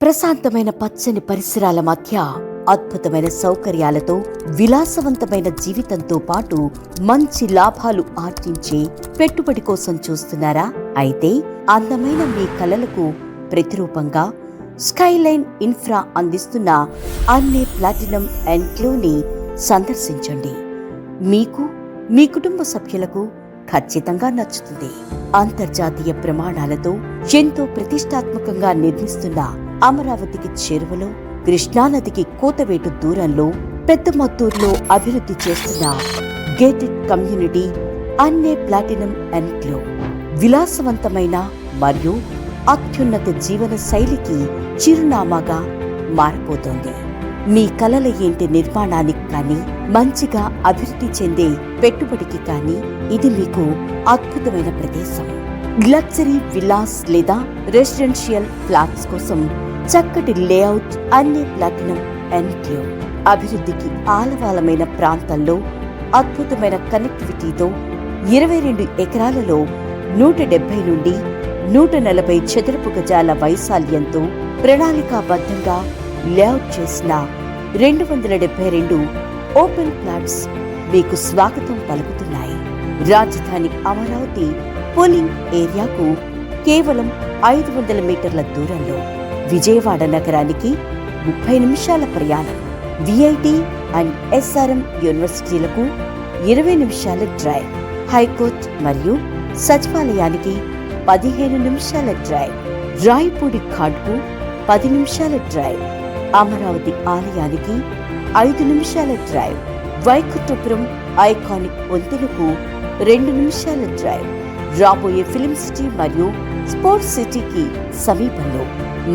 ప్రశాంతమైన పచ్చని పరిసరాల మధ్య అద్భుతమైన సౌకర్యాలతో విలాసవంతమైన జీవితంతో పాటు మంచి లాభాలు ఆర్జించే పెట్టుబడి కోసం చూస్తున్నారా? అయితే అందమైన మీ కలలకు ప్రతిరూపంగా స్కైలైన్ ఇన్ఫ్రా అందిస్తున్న అన్నే ప్లాటినం ఎన్క్లేవ్ని సందర్శించండి. మీకు, మీ కుటుంబ సభ్యులకు ఖచ్చితంగా నచ్చుతుంది. అంతర్జాతీయ ప్రమాణాలతో ఎంతో ప్రతిష్టాత్మకంగా నిర్మిస్తున్న అమరావతికి చేరువలో, కృష్ణానదికి కూతవేటు దూరంలో, పెద్దమత్తూరులో అభివృద్ధి చేస్తున్న గేటెడ్ కమ్యూనిటీ అన్నే ప్లాటినం ఎన్క్లేవ్ విలాసవంతమైన మరియు అత్యున్నత జీవన శైలికి చిరునామాగా మారబోతోంది. మీ కలల ఇంటి నిర్మాణానికి కానీ, మంచిగా అభివృద్ధి చెందే పెట్టుబడికి కానీ ఇది మీకు అద్భుతమైన ప్రదేశం. లగ్జరీ విల్లాస్ లేదా రెసిడెన్షియల్ ఫ్లాట్స్ కోసం చక్కటి లేఅవుట్ అన్నే ప్లాటినం ఎన్క్లేవ్. అభివృద్ధికి ఆలవాలమైన ప్రాంతంలో అద్భుతమైన కనెక్టివిటీతో 22 ఎకరాలలో 170 నుండి 140 చదరపు గజాల వైశాల్యంతో ప్రణాళికాబద్ధంగా లేఅవుట్ చేసిన 272 ఓపెన్ ప్లాట్స్ మీకు స్వాగతం పలుకుతున్నాయి. రాజధాని అమరావతి పోలింగ్ ఏరియాకు కేవలం 500 మీటర్ల దూరంలో, విజయవాడ నగరానికి 30 నిమిషాల ప్రయాణం, విఐటి అండ్ ఎస్ఆర్ఎం యూనివర్సిటీలకు 20 నిమిషాల డ్రైవ్, హైకోర్టు మరియు సచివాలయానికి 15 నిమిషాల డ్రైవ్, రాయపూడి ఘాట్కు 10 నిమిషాల డ్రైవ్, అమరావతి ఆలయానికి 5 నిమిషాల డ్రైవ్, వైకుంఠపురం ఐకానిక్ వంతెనకు 2 నిమిషాల డ్రైవ్, రాబోయే ఫిలిం సిటీ మరియు స్పోర్ట్స్ సిటీకి సమీపంలో,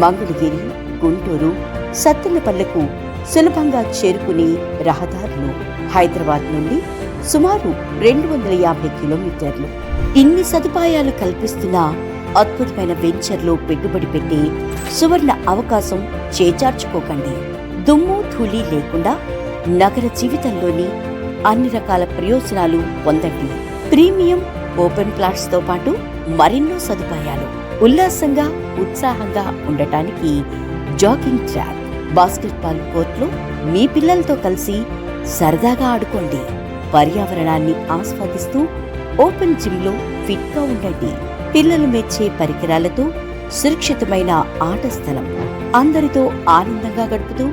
మంగళగిరి, గుంటూరు, సత్తెనపల్లెకు సులభంగా చేరుకునే రహదారులు, హైదరాబాద్ నుండి సుమారు 250 కిలోమీటర్లు. ఇన్ని సదుపాయాలు కల్పిస్తున్న అద్భుతమైన వెంచర్లో పెట్టుబడి పెట్టే సువర్ణ అవకాశం చేజార్చుకోకండి. దుమ్ము ధూళి లేకుండా నగర జీవితంలోని అన్ని రకాల ప్రయోజనాలు పొందండి. ప్రీమియం ఓపెన్ ప్లాట్స్ తో పాటు మరెన్నో సదుపాయాలు. ఉల్లాసంగా, ఉత్సాహంగా ఉండటానికి జాగింగ్ ట్రాక్, బాస్కెట్బాల్ కోర్టులో మీ పిల్లలతో కలిసి సరదాగా ఆడుకోండి. పర్యావరణాన్ని ఆస్వాదిస్తూ ఓపెన్ జిమ్ లో ఫిట్ గా ఉండండి. పిల్లలు మెచ్చే పరికరాలతో సురక్షితమైన ఆట స్థలం, అందరితో ఆనందంగా గడుపుతూ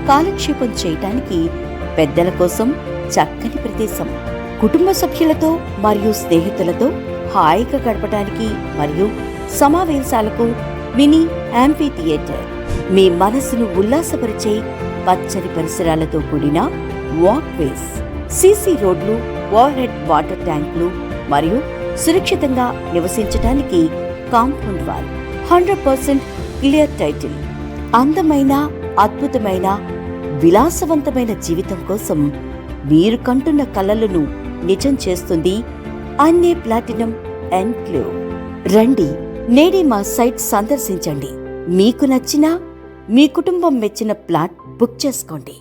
కాలక్షేపం చేయటానికి పెద్దల కోసం చక్కని ప్రదేశం, కుటుంబ సభ్యులతో మరియు స్నేహితులతో హాయిగా గడపడానికి మరియు సమావేశాలకు మినీ యాంఫీ థియేటర్, మీ మనసును ఉల్లాసపరిచే పచ్చని పరిసరాలతో కూడిన వాక్వేస్, సీసీ రోడ్లు, ఓవర్ హెడ్ వాటర్ ట్యాంకులు మరియు సురక్షితంగా నివసించడానికి కాంపౌండ్ వాల్, 100% క్లియర్ టైటిల్. అందమైన, అద్భుతమైన, విలాసవంతమైన జీవితం కోసం మీరు కంటున్న కలలను నిజం చేస్తుంది అన్నే ప్లాటినం ఎన్క్లేవ్. రండి, నేడే మా సైట్ సందర్శించండి. మీకు నచ్చిన, మీ కుటుంబం మెచ్చిన ప్లాట్ బుక్ చేసుకోండి.